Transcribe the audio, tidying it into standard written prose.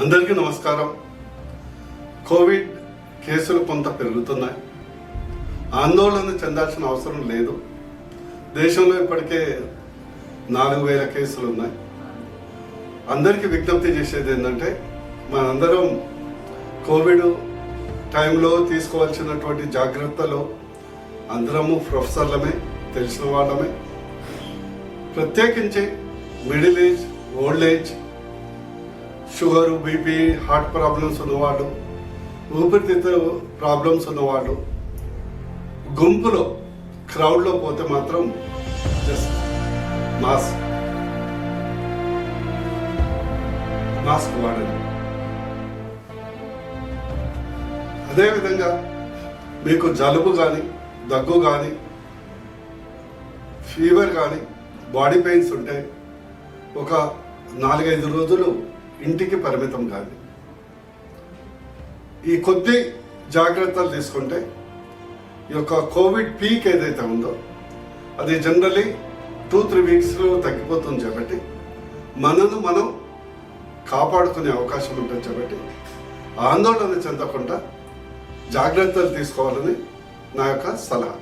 అందరికీ నమస్కారం. కోవిడ్ కేసులు కొంత పెరుగుతున్నాయి. ఆందోళన చెందాల్సిన అవసరం లేదు. దేశంలో ఇప్పటికే 4,000 కేసులు ఉన్నాయి. అందరికీ విజ్ఞప్తి చేసేది ఏంటంటే, మనందరం కోవిడ్ టైంలో తీసుకోవాల్సినటువంటి జాగ్రత్తలు అందరము ప్రొఫెసర్లమే, తెలిసిన వాళ్ళమే. ప్రత్యేకించి middle age, old age, sugar, BP, heart problems ఉన్నవాళ్ళు, ఊపిరితిత్తుల ప్రాబ్లమ్స్ ఉన్నవాళ్ళు గుంపులో, క్రౌడ్లో పోతే మాత్రం జస్ట్ మాస్క్ వాడండి. అదేవిధంగా మీకు జలుబు కానీ, దగ్గు కానీ, ఫీవర్ కానీ, బాడీ పెయిన్స్ ఉంటే ఒక 4-5 రోజులు ఇంటికి పరిమితం కాదు. ఈ కొద్ది జాగ్రత్తలు తీసుకుంటే ఈ యొక్క కోవిడ్ పీక్ ఏదైతే ఉందో అది జనరలీ 2-3 వీక్స్లో తగ్గిపోతుంది. కాబట్టి మనను మనం కాపాడుకునే అవకాశం ఉంటుంది. కాబట్టి ఆందోళన చెందకుండా జాగ్రత్తలు తీసుకోవాలని నా యొక్క సలహా.